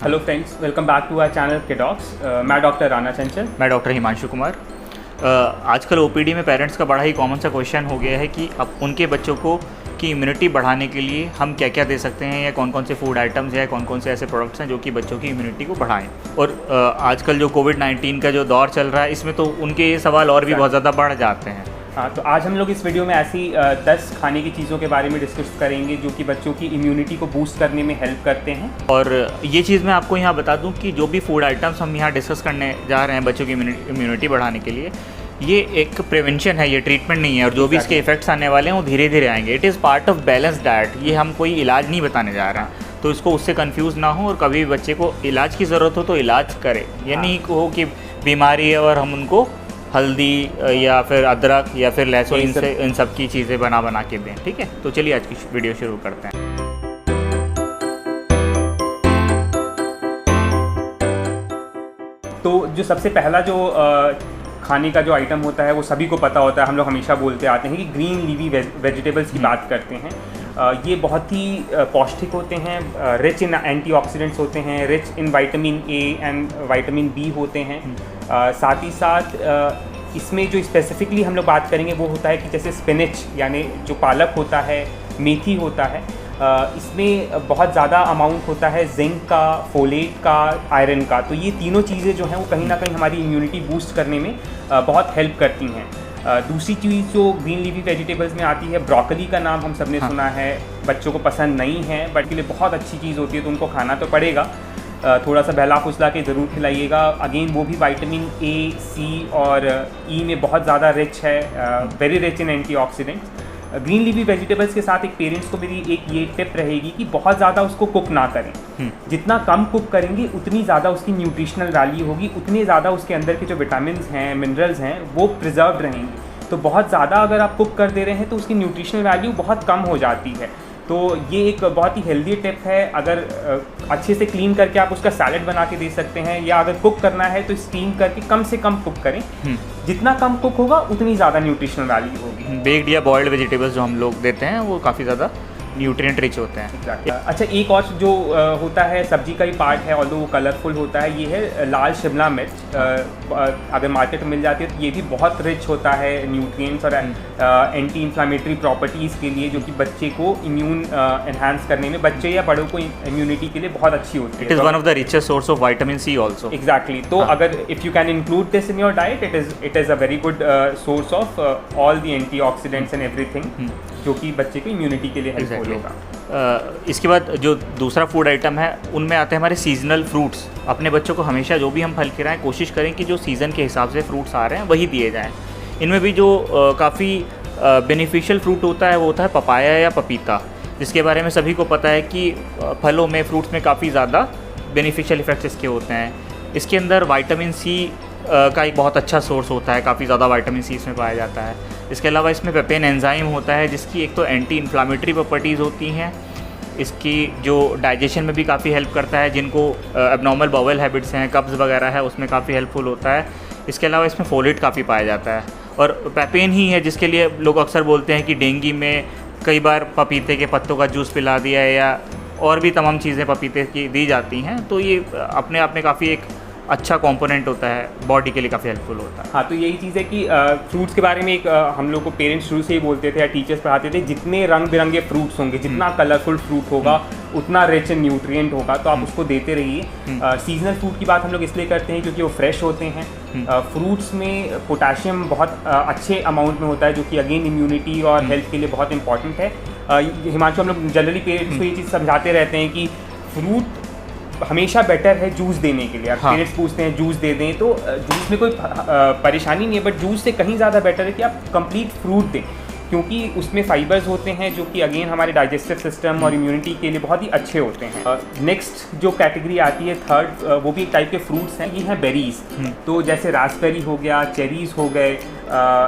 Hello friends, welcome back to our channel Kidocs. मैं doctor Rana चंचल। मैं doctor Himanshu Kumar. आजकल OPD में पेरेंट्स का बड़ा ही कॉमन सा क्वेश्चन हो गया है कि अब उनके बच्चों को की इम्यूनिटी बढ़ाने के लिए हम क्या क्या दे सकते हैं, या कौन कौन से फूड आइटम्स या कौन कौन से ऐसे प्रोडक्ट्स हैं जो कि बच्चों की इम्यूनिटी को बढ़ाएं। और आजकल जो कोविड-19 का जो दौर चल रहा है, इसमें तो उनके ये सवाल और भी बहुत ज़्यादा बढ़ जाते हैं। हाँ, तो आज हम लोग इस वीडियो में ऐसी 10 खाने की चीज़ों के बारे में डिस्कस करेंगे जो कि बच्चों की इम्यूनिटी को बूस्ट करने में हेल्प करते हैं। और ये चीज़ मैं आपको यहाँ बता दूँ कि जो भी फूड आइटम्स हम यहाँ डिस्कस करने जा रहे हैं बच्चों की इम्यूनिटी बढ़ाने के लिए, ये एक प्रिवेंशन है, ये ट्रीटमेंट नहीं है। और जो भी इसके इफेक्ट्स आने वाले हैं वो धीरे धीरे आएंगे। It is part of balance diet. ये हम कोई इलाज नहीं बताने जा रहे हैं, तो इसको उससे कंफ्यूज ना हो। और कभी भी बच्चे को इलाज की ज़रूरत हो तो इलाज करें। ये नहीं हो कि बीमारी है और हम उनको हल्दी या फिर अदरक या फिर लहसुन इन सब की चीज़ें बना के दें। ठीक है, तो चलिए आज की वीडियो शुरू करते हैं। तो जो सबसे पहला जो खाने का जो आइटम होता है वो सभी को पता होता है। हम लोग हमेशा बोलते आते हैं कि ग्रीन लीवी वेजिटेबल्स की बात करते हैं। ये बहुत ही पौष्टिक होते हैं, रिच इन एंटीऑक्सीडेंट्स होते हैं, rich in vitamin A and vitamin B होते हैं। साथ ही साथ इसमें जो स्पेसिफिकली हम लोग बात करेंगे वो होता है कि जैसे स्पिनच यानी जो पालक होता है, मेथी होता है, इसमें बहुत ज़्यादा अमाउंट होता है जिंक का, फोलेट का, आयरन का। तो ये तीनों चीज़ें जो हैं वो कहीं ना कहीं हमारी इम्यूनिटी बूस्ट करने में बहुत हेल्प करती हैं। दूसरी चीज़ जो ग्रीन लीफी वेजिटेबल्स में आती है, ब्रोकली का नाम हम सब ने सुना है। बच्चों को पसंद नहीं है बट के लिए बहुत अच्छी चीज़ होती है, तो उनको खाना तो पड़ेगा। थोड़ा सा बहला फुसला के ज़रूर खिलाइएगा। अगेन वो भी विटामिन ए, सी और ई में बहुत ज़्यादा रिच है, very rich in antioxidants. Green leafy vegetables के साथ एक पेरेंट्स को मेरी एक ये टिप रहेगी कि बहुत ज़्यादा उसको कुक ना करें। जितना कम कुक करेंगे उतनी ज़्यादा उसकी न्यूट्रिशनल वैल्यू होगी, उतने ज़्यादा उसके अंदर के जो विटामिन हैं, मिनरल्स हैं, वो प्रिजर्व रहेंगे। तो बहुत ज़्यादा अगर आप कुक कर दे रहे हैं तो उसकी न्यूट्रिशनल वैल्यू बहुत कम हो जाती है। तो ये एक बहुत ही हेल्दी टिप है। अगर अच्छे से क्लीन करके आप उसका सैलेड बना के दे सकते हैं, या अगर कुक करना है तो स्टीम करके कम से कम कुक करें। जितना कम कुक होगा उतनी ज़्यादा न्यूट्रिशनल वैल्यू होगी। बेक्ड या बॉइल्ड वेजिटेबल्स जो हम लोग देते हैं वो काफ़ी ज़्यादा न्यूट्रिएंट रिच होते हैं। अच्छा, एक और जो होता है सब्जी का ही पार्ट है, ऑल्दो वो कलरफुल होता है, ये है लाल शिमला मिर्च। अगर मार्केट में मिल जाती है तो ये भी बहुत रिच होता है न्यूट्रिएंट्स और एंटी इन्फ्लामेटरी प्रॉपर्टीज़ के लिए, जो कि बच्चे को इम्यून एनहांस करने में, बच्चे या बड़ों को इम्यूनिटी के लिए बहुत अच्छी होती है। It is one of the richest source of vitamin C also. Exactly. तो अगर if you can include this in your diet, it is a very good source of all the antioxidants and everything, जो कि बच्चे की immunity के लिए helpful होगा। इसके बाद जो दूसरा फूड आइटम है उनमें आते हैं हमारे सीजनल फ्रूट्स। अपने बच्चों को हमेशा जो भी हम फल खिलाएं, कोशिश करें कि जो सीज़न के हिसाब से फ्रूट्स आ रहे हैं वही दिए जाएं। इनमें भी जो काफ़ी बेनिफिशियल फ्रूट होता है वो होता है पपाया या पपीता, जिसके बारे में सभी को पता है कि फलों में, फ्रूट्स में काफ़ी ज़्यादा बेनिफिशियल इफेक्ट्स इसके होते हैं। इसके अंदर विटामिन सी का एक बहुत अच्छा सोर्स होता है, काफ़ी ज़्यादा विटामिन सी इसमें पाया जाता है। इसके अलावा इसमें पेपेन एंजाइम होता है, जिसकी एक तो एंटी इन्फ्लामेटरी प्रॉपर्टीज़ होती हैं, इसकी जो डाइजेशन में भी काफ़ी हेल्प करता है। जिनको एबनॉर्मल बाउल हैबिट्स हैं, कब्ज़ वगैरह है, उसमें काफ़ी हेल्पफुल होता है। इसके अलावा इसमें फोलेट काफ़ी पाया जाता है। और पेपेन ही है जिसके लिए लोग अक्सर बोलते हैं कि डेंगू में कई बार पपीते के पत्तों का जूस पिला दिया, या और भी तमाम चीज़ें पपीते की दी जाती हैं। तो ये अपने आप में काफ़ी एक अच्छा कंपोनेंट होता है, बॉडी के लिए काफ़ी हेल्पफुल होता है। हाँ, तो यही चीज़ है कि फ्रूट्स के बारे में एक हम लोग को पेरेंट्स शुरू से ही बोलते थे या टीचर्स पढ़ाते थे, जितने रंग बिरंगे फ्रूट्स होंगे, जितना कलरफुल फ्रूट होगा उतना रिच इन न्यूट्रिएंट होगा, तो आप उसको देते रहिए। सीजनल फ्रूट की बात हम लोग इसलिए करते हैं क्योंकि वो फ्रेश होते हैं। फ्रूट्स में पोटाशियम बहुत अच्छे अमाउंट में होता है, जो कि अगेन इम्यूनिटी और हेल्थ के लिए बहुत इंपॉर्टेंट है। हिमांशु, हम लोग जनरली पेरेंट्स को ये चीज़ समझाते रहते हैं कि फ्रूट हमेशा बेटर है जूस देने के लिए। आप पेरेंट्स पूछते हैं जूस दे दें, तो जूस में कोई परेशानी नहीं है, बट जूस से कहीं ज़्यादा बेटर है कि आप कंप्लीट फ्रूट दें, क्योंकि उसमें फाइबर्स होते हैं जो कि अगेन हमारे डाइजेस्टिव सिस्टम और इम्यूनिटी के लिए बहुत ही अच्छे होते हैं। नेक्स्ट जो कैटेगरी आती है थर्ड, वो भी एक टाइप के फ्रूट्स हैं, ये हैं बेरीज। तो जैसे रास्पबेरी हो गया, चेरीज़ हो गए,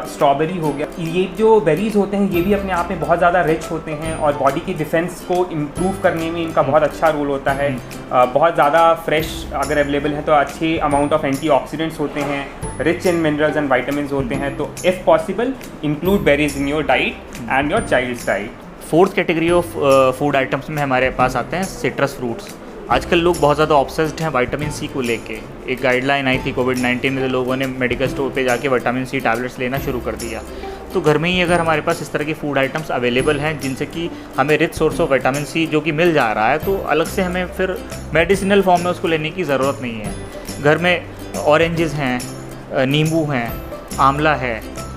स्ट्रॉबेरी हो गया। ये जो बेरीज होते हैं ये भी अपने आप में बहुत ज़्यादा रिच होते हैं और बॉडी की डिफेंस को इम्प्रूव करने में इनका बहुत अच्छा रोल होता है। बहुत ज़्यादा फ्रेश अगर अवेलेबल है तो अच्छे अमाउंट ऑफ एंटीऑक्सीडेंट्स होते हैं, rich in minerals and vitamins होते हैं। तो if possible include berries in your diet and your child's diet. Fourth category of food items में हमारे पास आते हैं सिट्रस फ्रूट्स। आजकल लोग बहुत ज़्यादा ऑब्सेस्ड हैं विटामिन सी को लेके। एक गाइडलाइन आई थी कोविड-19 में, तो लोगों ने मेडिकल स्टोर पे जाके विटामिन सी टैबलेट्स लेना शुरू कर दिया। तो घर में ही अगर हमारे पास इस तरह के फूड आइटम्स अवेलेबल हैं जिनसे कि हमें rich source of vitamin C जो कि मिल जा रहा है, तो अलग से हमें फिर मेडिसिनल फॉर्म में उसको लेने की ज़रूरत नहीं है। घर में ऑरेंजेस हैं, नींबू हैं, आंवला है,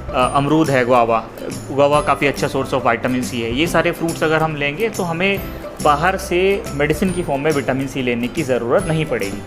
अमरूद है, गुआवा काफ़ी अच्छा सोर्स ऑफ विटामिन सी है। ये सारे फ्रूट्स अगर हम लेंगे तो हमें बाहर से मेडिसिन की फॉर्म में विटामिन सी लेने की ज़रूरत नहीं पड़ेगी।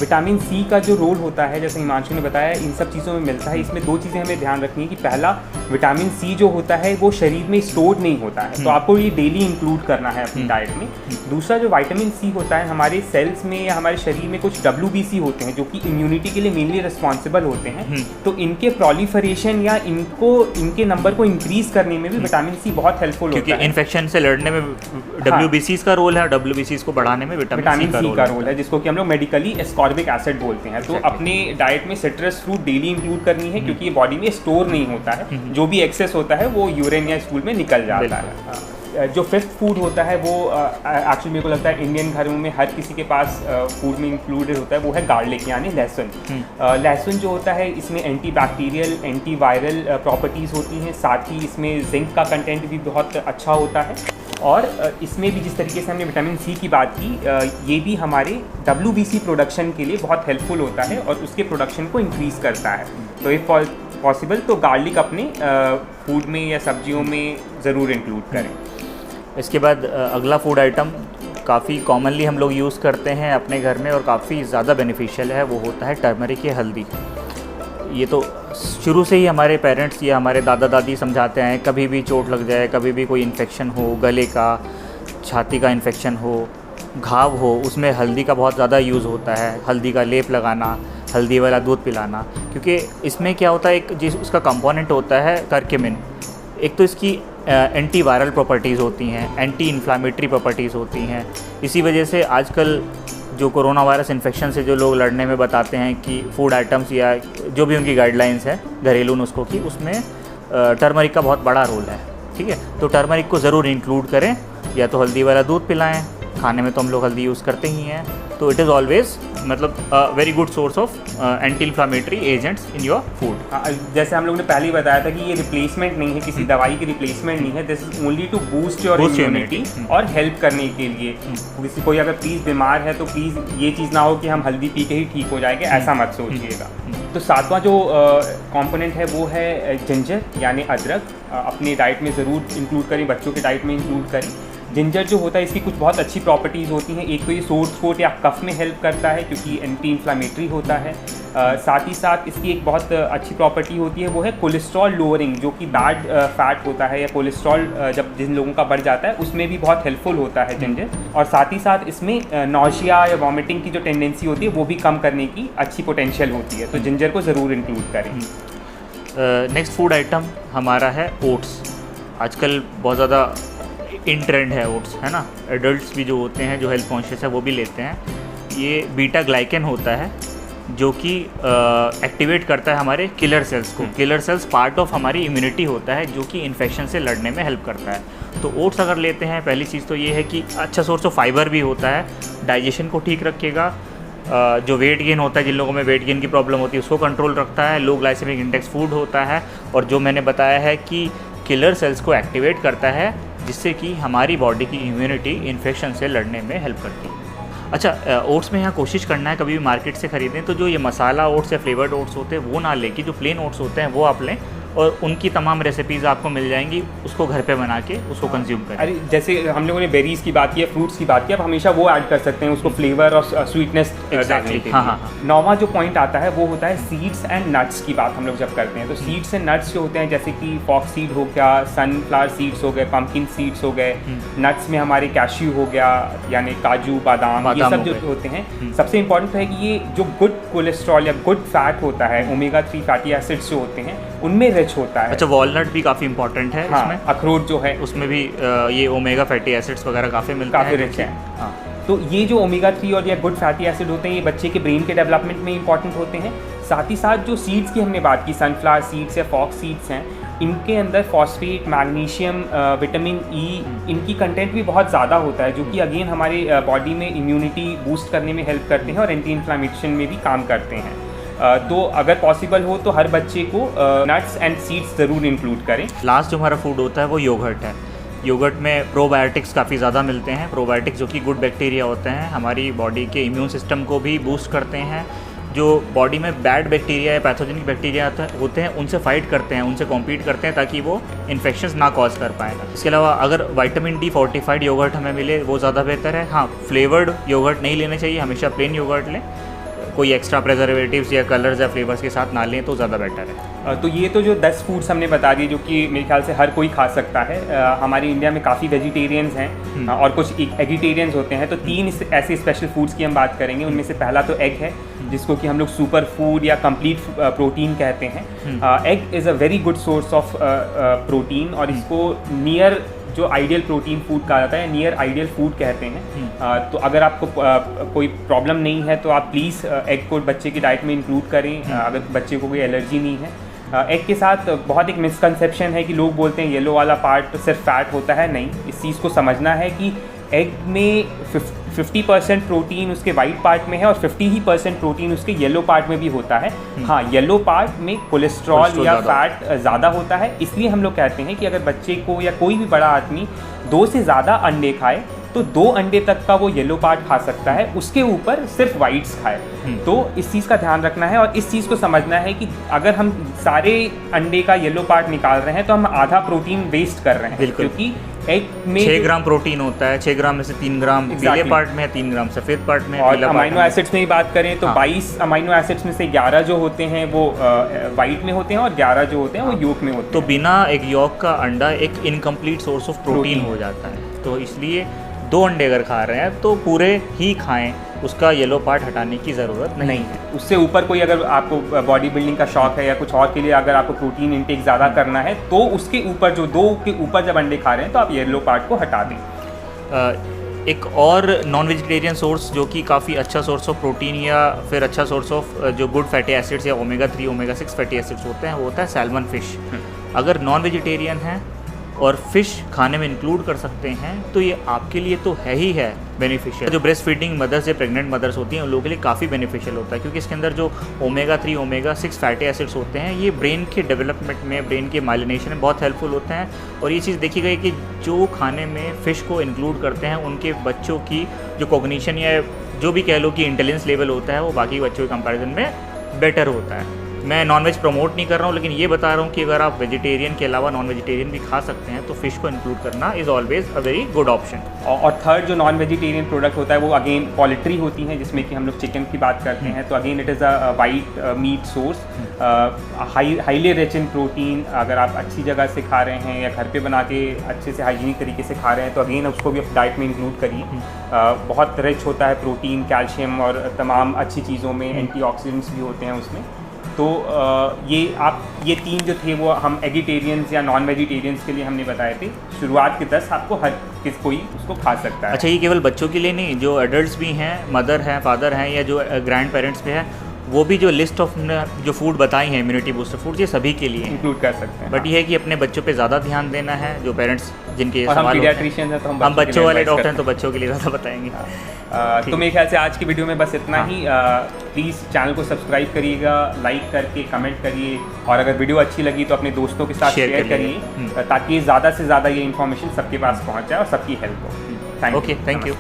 विटामिन सी का जो रोल होता है, जैसे हिमांशु ने बताया, इन सब चीज़ों में मिलता है। इसमें दो चीज़ें हमें ध्यान रखनी है कि पहला, विटामिन सी जो होता है वो शरीर में स्टोर नहीं होता है, तो आपको ये डेली इंक्लूड करना है अपनी डाइट में। दूसरा, जो विटामिन सी होता है, हमारे सेल्स में या हमारे शरीर में कुछ WBC होते हैं जो कि इम्यूनिटी के लिए मेनली रिस्पॉन्सिबल होते हैं, तो इनके प्रोलिफरेशन या इनके नंबर को इंक्रीज करने में भी विटामिन सी बहुत हेल्पफुल होता है, क्योंकि इन्फेक्शन से लड़ने में WBCs का रोल है, WBCs को बढ़ाने में विटामिन सी का रोल है, जिसको कि हम लोग मेडिकली एस्कॉर्बिक एसिड बोलते हैं। तो अपने डाइट में सिट्रस फ्रूट डेली इंक्लूड करनी है, क्योंकि ये बॉडी में स्टोर नहीं होता है, जो भी एक्सेस होता है वो यूरिन या स्टूल में निकल जाता है। जो फिफ्थ फूड होता है वो एक्चुअली मेरे को लगता है इंडियन घरों में हर किसी के पास फूड में इंक्लूडेड होता है, वो है गार्लिक यानी लहसुन। लहसुन जो होता है, इसमें anti bacterial, anti viral properties होती हैं, साथ ही इसमें जिंक का कंटेंट भी बहुत अच्छा होता है। और इसमें भी जिस तरीके से हमने विटामिन सी की बात की, ये भी हमारे WBC प्रोडक्शन के लिए बहुत हेल्पफुल होता है और उसके प्रोडक्शन को इंक्रीज़ करता है। तो इफ़ पॉसिबल तो गार्लिक अपने फूड में या सब्जियों में ज़रूर इंक्लूड करें। इसके बाद अगला फूड आइटम काफ़ी कॉमनली हम लोग यूज़ करते हैं अपने घर में और काफ़ी ज़्यादा बेनिफिशियल है, वो होता है टर्मरिक या हल्दी। ये तो शुरू से ही हमारे पेरेंट्स या हमारे दादा दादी समझाते हैं, कभी भी चोट लग जाए, कभी भी कोई इन्फेक्शन हो, गले का, छाती का इन्फेक्शन हो, घाव हो, उसमें हल्दी का बहुत ज़्यादा यूज़ होता है। हल्दी का लेप लगाना, हल्दी वाला दूध पिलाना, क्योंकि इसमें क्या होता है, एक जिस उसका कंपोनेंट होता है करक्यूमिन। एक तो इसकी एंटी वायरल प्रॉपर्टीज़ होती हैं, एंटी इन्फ्लामेटरी प्रॉपर्टीज़ होती हैं। इसी वजह से आजकल जो कोरोना वायरस इन्फेक्शन से जो लोग लड़ने में बताते हैं कि फूड आइटम्स या जो भी उनकी गाइडलाइंस है घरेलू नुस्खों की, उसमें टर्मरिक का बहुत बड़ा रोल है। ठीक है, तो टर्मरिक को ज़रूर इंक्लूड करें, या तो हल्दी वाला दूध पिलाएं, खाने में तो हम लोग हल्दी यूज़ करते ही हैं, तो इट इज़ ऑलवेज मतलब very good source of anti inflammatory agents in your food. जैसे हम लोग ने पहले ही बताया था कि ये रिप्लेसमेंट नहीं है, किसी दवाई की रिप्लेसमेंट नहीं है, this is only to boost your immunity और हेल्प करने के लिए। किसी कोई अगर प्लीज़ बीमार है तो प्लीज़ ये चीज़ ना हो कि हम हल्दी पी के ही ठीक हो जाएंगे, ऐसा मत सोचिएगा। तो सातवां जो कंपोनेंट है वो है जिंजर यानी अदरक। अपनी डाइट में ज़रूर इंक्लूड करें, बच्चों के डाइट में इंक्लूड करें। जिंजर जो होता है, इसकी कुछ बहुत अच्छी प्रॉपर्टीज़ होती हैं। एक तो ये सोर थ्रोट या कफ में हेल्प करता है क्योंकि एंटी इन्फ्लामेटरी होता है। साथ ही साथ इसकी एक बहुत अच्छी प्रॉपर्टी होती है, वो है कोलेस्ट्रॉल लोअरिंग, जो कि बैड फैट होता है या कोलेस्ट्रॉल जब जिन लोगों का बढ़ जाता है उसमें भी बहुत हेल्पफुल होता है जिंजर। और साथ ही साथ इसमें नौशिया या वॉमिटिंग की जो टेंडेंसी होती है वो भी कम करने की अच्छी पोटेंशियल होती है, तो जिंजर को ज़रूर इंक्लूड करें। नेक्स्ट फूड आइटम हमारा है ओट्स। आजकल बहुत ज़्यादा इन ट्रेंड है ओट्स, है ना। एडल्ट्स भी जो होते हैं, जो हेल्थ कॉन्शियस है, वो भी लेते हैं। ये बीटा ग्लाइकन होता है जो कि एक्टिवेट करता है हमारे किलर सेल्स को। किलर सेल्स पार्ट ऑफ हमारी इम्यूनिटी होता है जो कि इन्फेक्शन से लड़ने में हेल्प करता है। तो ओट्स अगर लेते हैं, पहली चीज़ तो ये है कि अच्छा सोर्स ऑफ फाइबर भी होता है, डाइजेशन को ठीक रखेगा, जो वेट गेन होता है, जिन लोगों में वेट गेन की प्रॉब्लम होती है उसको कंट्रोल रखता है, लो ग्लाइसेमिक इंडेक्स फूड होता है, और जो मैंने बताया है कि किलर सेल्स को एक्टिवेट करता है जिससे कि हमारी बॉडी की इम्यूनिटी इन्फेक्शन से लड़ने में हेल्प करती है। अच्छा, ओट्स में यहाँ कोशिश करना है कभी भी मार्केट से ख़रीदें तो जो ये मसाला ओट्स या फ्लेवर्ड ओट्स होते हैं वो ना लें, कि जो प्लेन ओट्स होते हैं वो आप लें, और उनकी तमाम रेसिपीज़ आपको मिल जाएंगी, उसको घर पे बना के उसको कंज्यूम करें। अरे जैसे हम लोगों ने बेरीज़ की बात की है, फ्रूट्स की बात की, आप हमेशा वो ऐड कर सकते हैं उसको फ्लेवर और स्वीटनेस डालने के लिए। हाँ। नौवां जो पॉइंट आता है वो होता है सीड्स एंड नट्स की बात हम लोग जब करते हैं, तो सीड्स एंड नट्स जो होते हैं जैसे कि फॉक्स सीड हो गया, सनफ्लावर सीड्स हो गए, पम्पकिन सीड्स हो गए, नट्स में हमारे कैश्यू हो गया यानी काजू, बादाम, ये सब जो होते हैं। सबसे इंपॉर्टेंट है कि ये जो गुड कोलेस्ट्रॉल या गुड फैट होता है, ओमेगा 3 फैटी एसिड्स जो होते हैं उनमें रिच होता है। अच्छा, वॉलनट भी काफ़ी इंपॉर्टेंट है। हाँ, इसमें अखरोट जो है उसमें भी ये ओमेगा फैटी एसिड्स वगैरह काफ़ी मिलते हैं, काफ़ी रिच है। हाँ, तो ये जो ओमेगा 3 और या गुड फैटी एसिड होते हैं, ये बच्चे के ब्रेन के डेवलपमेंट में इंपॉर्टेंट होते हैं। साथ ही साथ जो सीड्स की हमने बात की, सनफ्लावर सीड्स या फॉक्स सीड्स हैं, इनके अंदर फॉस्फेट, मैग्नीशियम, विटामिन ई, इनकी कंटेंट भी बहुत ज़्यादा होता है, जो कि अगेन हमारे बॉडी में इम्यूनिटी बूस्ट करने में हेल्प करते हैं और एंटी इन्फ्लामेशन में भी काम करते हैं। तो अगर पॉसिबल हो तो हर बच्चे को नट्स एंड सीड्स ज़रूर इंक्लूड करें। लास्ट जो हमारा फूड होता है वो योगर्ट है। योगर्ट में प्रोबायोटिक्स काफ़ी ज़्यादा मिलते हैं। प्रोबायोटिक्स जो कि गुड बैक्टीरिया होते हैं, हमारी बॉडी के इम्यून सिस्टम को भी बूस्ट करते हैं। जो बॉडी में बैड बैक्टीरिया या पैथोजेनिक बैक्टीरिया होते हैं उनसे फाइट करते हैं, उनसे कॉम्पीट करते हैं ताकि वो इन्फेक्शंस ना कॉज कर पाएँ। इसके अलावा अगर विटामिन डी फोर्टिफाइड योगर्ट हमें मिले वो ज़्यादा बेहतर है। हाँ, फ्लेवर्ड योगर्ट नहीं लेने चाहिए, हमेशा प्लेन योगर्ट लें। कोई एक्स्ट्रा प्रेजर्वेटिव्स या कलर्स या फ्लेवर्स के साथ ना लें तो ज़्यादा बेटर है। तो ये तो जो 10 फूड्स हमने बता दिए जो कि मेरे ख्याल से हर कोई खा सकता है। हमारे इंडिया में काफ़ी वेजिटेरियंस हैं और कुछ एगिटेरियंस होते हैं, तो 3 ऐसे स्पेशल फूड्स की हम बात करेंगे। उनमें से पहला तो एग है, जिसको कि हम लोग सुपर फूड या कंप्लीट प्रोटीन कहते हैं। Egg is a very good source of protein और इसको नियर जो आइडियल प्रोटीन फूड कहा जाता है, नियर आइडियल फूड कहते हैं। तो अगर आपको कोई प्रॉब्लम नहीं है तो आप प्लीज़ एग को बच्चे की डाइट में इंक्लूड करें, अगर बच्चे को कोई एलर्जी नहीं है। एग के साथ बहुत एक मिसकंसेप्शन है कि लोग बोलते हैं येलो वाला पार्ट सिर्फ फैट होता है। नहीं, इस चीज़ को समझना है कि एग में 50% प्रोटीन उसके वाइट पार्ट में है और 50% प्रोटीन उसके येलो पार्ट में भी होता है। हाँ, येलो पार्ट में कोलेस्ट्रॉल या फैट ज़्यादा होता है, इसलिए हम लोग कहते हैं कि अगर बच्चे को या कोई भी बड़ा आदमी 2 से ज़्यादा अंडे खाए तो 2 अंडे तक का वो येलो पार्ट खा सकता है, उसके ऊपर सिर्फ वाइट्स खाए। तो इस चीज़ का ध्यान रखना है और इस चीज़ को समझना है कि अगर हम सारे अंडे का येलो पार्ट निकाल रहे हैं तो हम आधा प्रोटीन वेस्ट कर रहे हैं, क्योंकि एग में 6 ग्राम प्रोटीन होता है। 6 ग्राम में से 3 ग्राम पीले पार्ट में है, 3 ग्राम सफ़ेद पार्ट में। और अमाइनो एसिड्स में ही बात करें तो 22 अमाइनो एसिड्स में से 11 जो होते हैं वो वाइट में होते हैं और 11 जो होते हैं वो योक में होते हैं। तो बिना एक योक का अंडा एक इनकम्प्लीट सोर्स ऑफ प्रोटीन हो जाता है। तो इसलिए 2 अंडे अगर खा रहे हैं तो पूरे ही खाएं, उसका येलो पार्ट हटाने की ज़रूरत नहीं है। उससे ऊपर कोई अगर आपको बॉडी बिल्डिंग का शौक है या कुछ और के लिए अगर आपको प्रोटीन इंटेक ज़्यादा करना है तो उसके ऊपर जो 2 के ऊपर जब अंडे खा रहे हैं तो आप येलो पार्ट को हटा दें। एक और नॉन वेजिटेरियन सोर्स जो कि काफ़ी अच्छा सोर्स ऑफ प्रोटीन या फिर अच्छा सोर्स ऑफ जो गुड फैटी एसिड्स या ओमेगा 3 ओमेगा 6 फैटी एसिड्स होते हैं वो होता है सैल्मन फिश। अगर नॉन वेजिटेरियन हैं और फिश खाने में इंक्लूड कर सकते हैं तो ये आपके लिए तो है ही है बेनिफिशियल। जो ब्रेस्ट फीडिंग मदर्स या प्रेग्नेंट मदर्स होती हैं उन लोगों के लिए काफ़ी बेनिफिशियल होता है, क्योंकि इसके अंदर जो ओमेगा 3 ओमेगा 6 फैटी एसिड्स होते हैं ये ब्रेन के डेवलपमेंट में, ब्रेन के माइलिनेशन में बहुत हेल्पफुल होते हैं। और ये चीज़ देखी गई कि जो खाने में फ़िश को इंक्लूड करते हैं उनके बच्चों की जो कॉग्निशन या जो भी कह लो कि इंटेलिजेंस लेवल होता है वो बाकी बच्चों के कंपैरिजन में बेटर होता है। मैं नॉनवेज प्रमोट नहीं कर रहा हूँ, लेकिन ये बता रहा हूँ कि अगर आप वेजिटेरियन के अलावा नॉन वेजिटेरियन भी खा सकते हैं तो फ़िश को इंक्लूड करना is always a very good option. और थर्ड जो नॉन वेजिटेरियन प्रोडक्ट होता है वो अगेन पोल्ट्री होती है, जिसमें कि हम लोग चिकन की बात करते हैं। तो again it is a white meet source, highly rich in protein. अगर आप अच्छी जगह से खा रहे हैं या घर पे बना के अच्छे से हाइजीनिक तरीके से खा रहे हैं तो अगेन उसको भी डाइट में इंक्लूड करिए। बहुत रिच होता है प्रोटीन, कैल्शियम और तमाम अच्छी चीज़ों में, एंटीऑक्सीडेंट्स भी होते हैं उसमें। तो ये 3 जो थे वो हम एगिटेरियंस या नॉन वेजिटेरियंस के लिए हमने बताए थे। शुरुआत के 10 आपको हर कोई उसको खा सकता है। अच्छा, ये केवल बच्चों के लिए नहीं, जो एडल्ट्स भी हैं, मदर हैं, फादर हैं या जो ग्रैंड पेरेंट्स भी हैं, वो भी जो लिस्ट ऑफ जो फूड बताई हैं इम्यूनिटी बूस्टर फूड, ये सभी के लिए इंक्लूड कर सकते हैं। बट ये है कि अपने बच्चों पे ज़्यादा ध्यान देना है। जो पेरेंट्स जिनके और हम पीडियाट्रिशियन हैं तो हम बच्चों वाले डॉक्टर हैं तो बच्चों के लिए ज़्यादा बताएंगे। तो मेरे ख्याल से आज की वीडियो में बस इतना ही। प्लीज़ चैनल को सब्सक्राइब करिएगा, लाइक करके कमेंट करिए और अगर वीडियो अच्छी लगी तो अपने दोस्तों के साथ शेयर करिए ताकि ज़्यादा से ज़्यादा ये इन्फॉर्मेशन सबके पास पहुँच जाए और सबकी हेल्प हो। Okay, thank you.